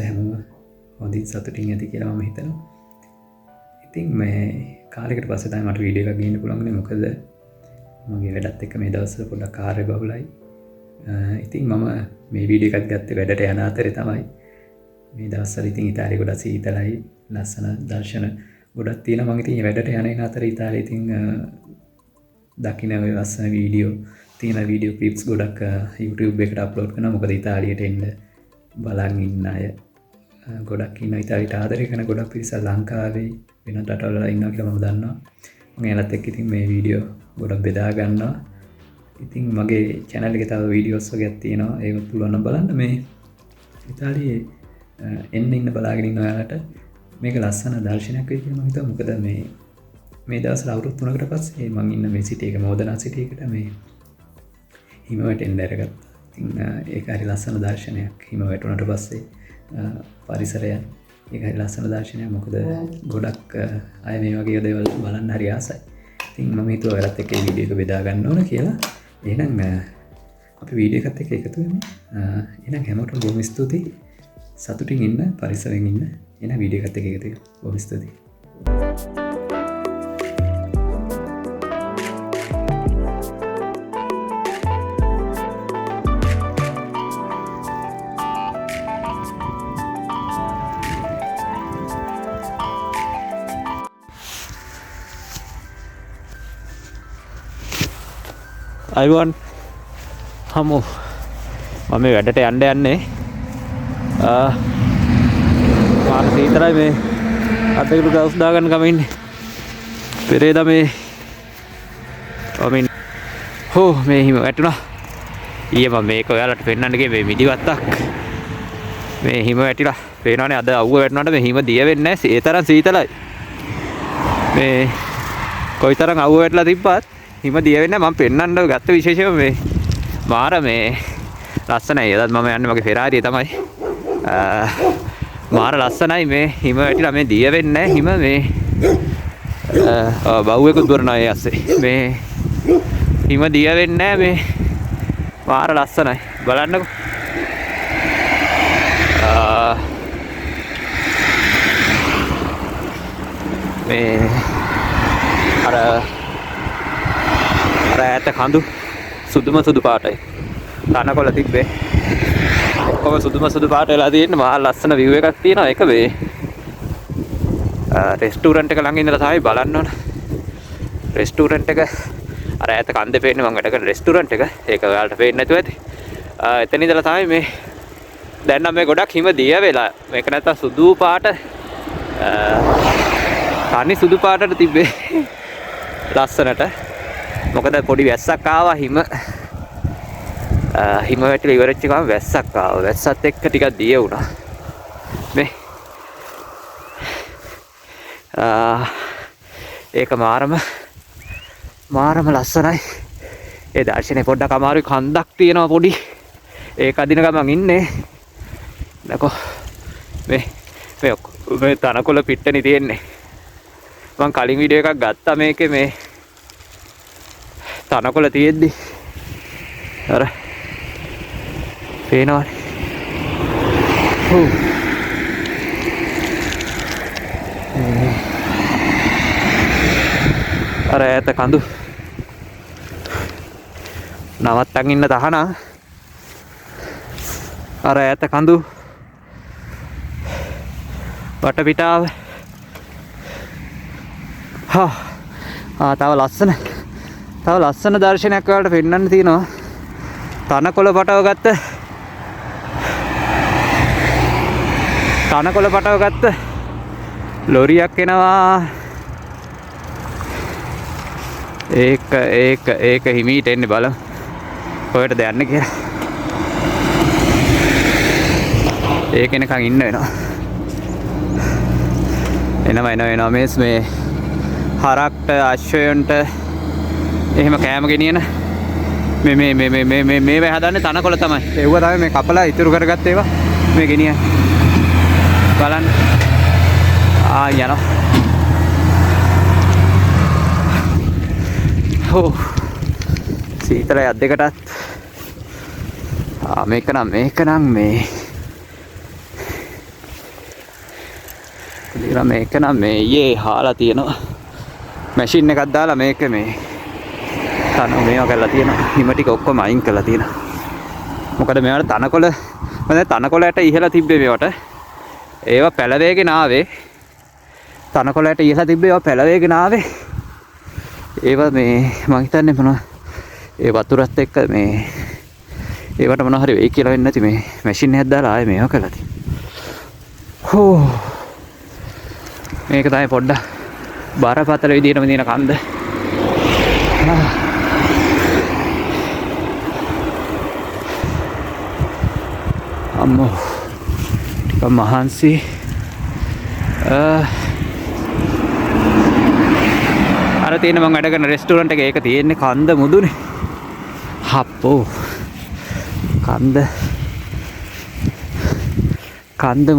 හැමෝම හොඳින් සතුටින් ඇති කියලා මම හිතනවා. ඉතින් මේ කාලෙකට පස්සේ තමයි මට වීඩියෝ එකක් ගේන්න පුළුවන් වුණේ. මොකද මගේ වැඩත් එක්ක මේ දවස්වල පොඩ්ඩක් කාර්යබහුලයි. ඉතින් මම මේ වීඩියෝ එකක් ගත්තේ වැඩට යන අතරේ තමයි. මේ දවස්වල ඉතින් ඉතාලිය ගොඩක් සීතලයි, ලස්සන දර්ශන ගොඩක් තියෙනවා. මම ඉතින් වැඩට යන අතරේ ඉතාලියේ ඉතින් දකින්න ඔය ලස්සන වීඩියෝ තියෙන වීඩියෝ ක්ලිප්ස් ගොඩක් YouTube එකට අප්ලෝඩ් කරනවා. මොකද ඉතාලියට එන්න බලන් ඉන්න අය ගොඩක් ඉන්නවා. ඉතාලියට ආදරය කරන ගොඩක් පිරිසක් ලංකාවේ වෙන රටවල ඉන්නවා කියලා මම දන්නවා. මම එයාලත් එක්ක ඉතින් මේ වීඩියෝ ගොඩක් බෙදා ගන්නවා. ඉතින් මගේ channel එකේ තව වීඩියෝස් වගේක් තියෙනවා. ඒක පුළුවන් නම් බලන්න. මේ ඉතාලියේ එන්න බලාගෙන ඉන්න ඔයාලට මේක ලස්සන දර්ශනයක් වෙයි කියලා මම හිතුවා. මොකද මේ දවස්වල අවුරුදු 3කට පස්සේ මම ඉන්න මේ සිටි එක මොදනා සිටි එකට මේ හිම වැටෙන්න දැරගත්තා. ඉතින් ඒක හරි ලස්සන දර්ශනයක්. හිම වැටුණාට පස්සේ පරිසරය ඒක හරි ලස්සන දර්ශනයක්. මොකද ගොඩක් අය මේ වගේ දේවල් බලන්න හරි ආසයි. ඉතින් මම හිතුවා ඔයාලත් එක්ක මේ වීඩියෝ එක බෙදා ගන්න ඕන කියලා. එහෙනම් අපි වීඩියෝ එකත් එක්ක එකතු වෙමු. එහෙනම් හැමෝටම බොහොම ස්තුතියි. සතුටින් ඉන්න, පරිසරයෙන් ඉන්න. එහෙනම් වීඩියෝ එකත් එක්ක එකතු වෙමු. බොහොම ස්තුතියි. අයිවන් හමු මම මේ වැඩට යන්නේ මාන සීතරයි මේ අතකට ගවුස් දාගන්න ගම ඉන්නේ පෙරේද මේ මේ හිම වැටුණා ඊයේ මම මේක ඔයාලට පෙන්නන්න ගියේ මේ මිදිවත්තක් මේ හිම වැටිලා පේනවනේ අද අවුව වැටුණාට මේ හිම දිය වෙන්නේ නැහැ ඒ තරම් සීතලයි මේ කොයිතරම් අවුව වැටලා තිබ්බත් හිම දිය වෙන්නේ මම පෙන්නන්න ගත්ත විශේෂම මේ මාර මේ ලස්සනයි. එදත් මම යන්නේ මගේ ෆෙරාරිය තමයි. මාර ලස්සනයි මේ හිම වැටිලා මේ දිය වෙන්නේ හිම මේ බව්වෙකුත් දුරනවා ඒ ඇස්සේ. මේ හිම දිය වෙන්නේ මේ මාර ලස්සනයි. බලන්නකෝ. මේ අර ඈත කඳු සුදුම සුදු පාටයි. තනකොළ තිබ්බේ. ඔක්කොම සුදුම සුදු පාට වෙලා තියෙන්නේ. මහා ලස්සන view එකක් තියෙනවා. ඒක මේ රෙස්ටුරන්ට් එක ළඟ ඉඳලා තමයි බලන්න ඕන. රෙස්ටුරන්ට් එක අර ඈත කන්දේ පේන්නේ මම වැඩ කරන රෙස්ටුරන්ට් එක. ඒක ඔයාලට පේන්නේ නැතුව ඇති. එතන ඉඳලා තමයි මේ දැන් නම් මේ ගොඩක් හිම දිය වෙලා. මේක නැත්තම් සුදු පාට තනි සුදු පාටට තිබ්බේ. ලස්සනට මොකද පොඩි වැස්සක් ආවා හිම වැටිලා ඉවරෙච්ච ගමන් වැස්සක් ආවා. වැස්සත් එක්ක ටිකක් දිය වුණා. මේ ඒක මාරම ලස්සනයි. ඒ දර්ශනේ පොඩ්ඩක් අමාරුයි කන්දක් තියෙනවා පොඩි. ඒක අදින ගමන් ඉන්නේ. නකෝ මේ තනකොළ පිට්ටනේ තියෙන්නේ. මම කලින් වීඩියෝ එකක් ගත්තා මේකේ මේ තනකොළ තියෙද්දි අර පේනවනේ අර ඈත කඳු නවත්තන් ඉන්න තහනා අර ඈත කඳු වටපිටාව තව ලස්සන දර්ශනයක් වලට පෙන්වන්න තියෙනවා. තනකොළ පටව ගත්ත ලොරියක් එනවා. ඒක හිමීට එන්නේ බලමු. කොහෙටද යන්නේ කියලා. ඒක එනකන් ඉන්න වෙනවා. එනවා මේ හරක්ට අශ්වයන්ට එහෙම කෑම ගෙනියන මේ හදන්නේ තනකොළ තමයි. ඒව තමයි මේ කපලා ඉතුරු කරගත්ත ඒවා මේ ගෙනියන. බලන්න. යනවා. සීතලයි අත් දෙකටත්. මේක නම් මේ මේක නම් මේ ඊයේ හාලා තියෙනවා. මැෂින් එකක් දාලා මේක මේ මේවා කරලා තියෙනවා. හිම ටික ඔක්කොම අයින් කරලා තියෙනවා. මොකද මේවට තනකොළ මම තනකොළට ඉහලා තිබ්බේ මේවට. ඒවා පැලවේගෙන ආවේ. තනකොළට ඉහලා තිබ්බේ ඒවා පැලවේගෙන ආවේ. ඒවා මේ මම හිතන්නේ මොනවා ඒ වතුරත් එක්ක මේ ඒවට මොනවා හරි වෙයි කියලා වෙන්නේ නැති මේ මැෂින් එකක් දාලා ආයේ මේවා කරලා තියෙනවා. මේක තමයි පොඩ්ඩක් බරපතල විදිහටම තියෙන කන්ද. අම්මෝ ටිකක් මහන්සි. අර තියෙන මම වැඩ කරන රෙස්ටෝරන්ට් එකේ ඒක තියෙන්නේ කන්ද මුදුනේ. හප්පෝ කන්ද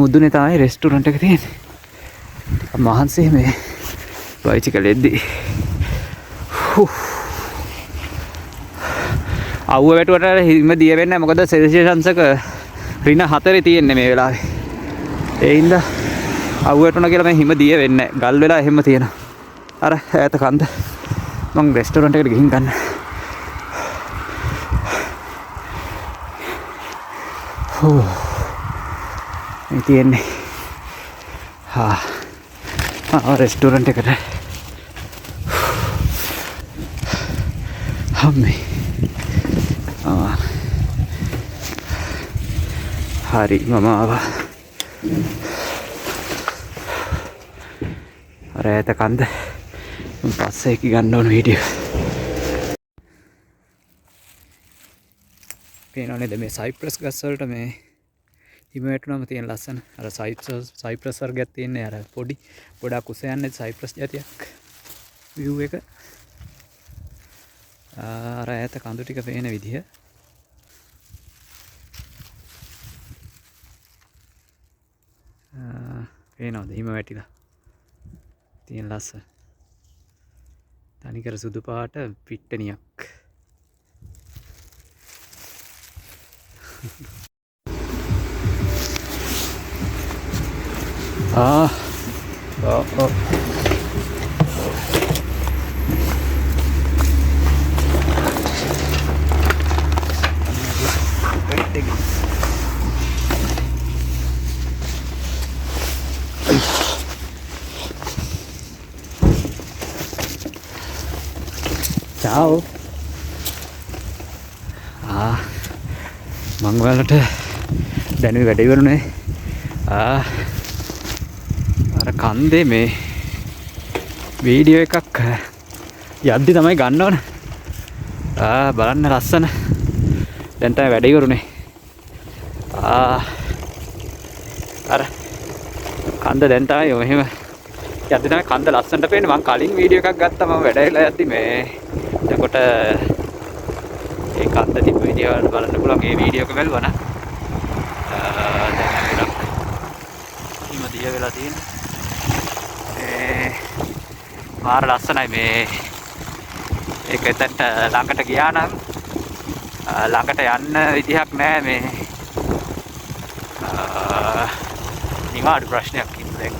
මුදුනේ තමයි රෙස්ටෝරන්ට් එක තියෙන්නේ. ටිකක් මහන්සි මේ බයිසිකල් එද්දී. අවුව වැටුවට හිම දිය වෙන්නේ නැහැ. මොකද සෙල්සියස් අංශක -4 තියෙන්නේ මේ වෙලාවේ. ඒ හින්දා අවුව වැටුණා කියලා මම හිම දිය වෙන්නේ නැහැ. ගල් වෙලා එහෙම තියෙනවා. අර ඈත කන්ද මම රෙස්ටෝරන්ට් එකට ගිහින් ගන්න. මේ තියෙන්නේ රෙස්ටෝරන්ට් එකට. අම්මේ හරි මම ආවා. අර ඈත කන්ද පස්සේ එක ගන්න ඕන වීඩියෝ. පේනවනේද මේ සයිප්‍රස් ගස් වලට මේ හිම වැටුනම තියෙන ලස්සන අර සයිප්‍රස් වර්ගයක් තියෙන්නේ අර පොඩි ගොඩක් උස යන්නේ සයිප්‍රස් జాතියක් view එක. අර ඈත කඳු ටික පේන විදිහ. පේනවද හිම වැටිලා තියෙන ලස්සන තනිකර සුදු පාට පිට්ටනියක්. Ciao. මං ඔයාලට දැනුයි වැඩ ඉවරුනේ. අර කන්දේ මේ වීඩියෝ එකක් යද්දි තමයි ගන්න ඕන. බලන්න ලස්සන. දැන් තමයි වැඩ ඉවරුනේ. අර කන්ද දැන් තමයි මෙහෙම යද්දි තමයි කන්ද ලස්සනට පේන්නේ. මං කලින් වීඩියෝ එකක් ගත්තා මම වැඩ ඉලා යද්දි මේ එතකොට ඒ කන්ද තිබ්බ විදිය බලන්න පුළුවන් මේ වීඩියෝ එක බැලුවා නම්. දැන් ගොඩක් හිම දිය වෙලා තියෙනවා. මාර ලස්සනයි මේ. ඒක එතනට ළඟට ගියා නම් ළඟට යන්න විදිහක් නැහැ මේ. නිවාඩු ප්‍රශ්නයක් ඉන්නේ.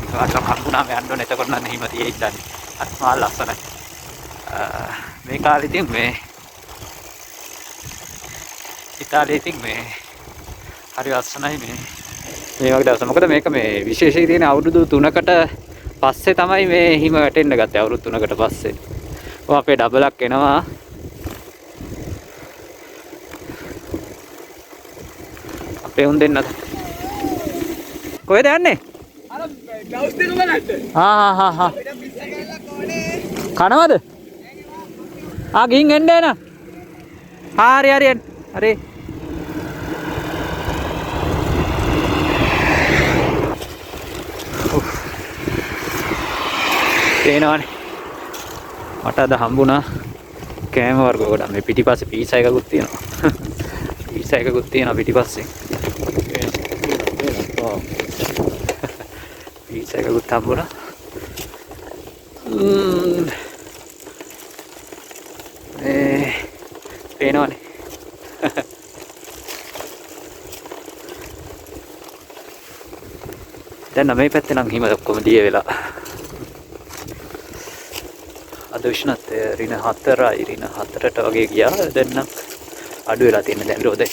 නිවාඩු හම්බුනාම යන්න ඕනේ. එතකොට නම් හිම දියේ ඉඳන්නේ. මාර ලස්සනයි. මේ කාලේ ඉතින් මේ ඉතාලියේ ඉතින් මේ හරි ලස්සනයි මේ වගේ දවස්. මොකද මේක මේ විශේෂයෙන් තියෙන අවුරුදු 3කට පස්සේ තමයි මේ හිම වැටෙන්න ගත්තේ. අවුරුදු 3කට පස්සේ. ඔය අපේ ඩබලක් එනවා. අපේ උන් දෙන්නද? කොහෙද යන්නේ? අර ගවුස් දෙක බලන්න. කනවද? ගිහින් එන්න එන. හරි එන්න. හරි. තේනවනේ. මට අද හම්බුණා කෑම වර්ග ගොඩක්. මේ පිටිපස්සේ පීසා එකකුත් තියෙනවා. පීසා එකකුත් තියෙනවා පිටිපස්සේ. පීසා එකකුත් හම්බුණා. පේනවනේ. දැන් මේ පැත්තේ නම් හිම ඔක්කොම දිය වෙලා. අද උෂ්ණත්වය ඍණ 4ට වගේ ගියා. දැන් නම් අඩු වෙලා තියෙන දැන් රෝදේ.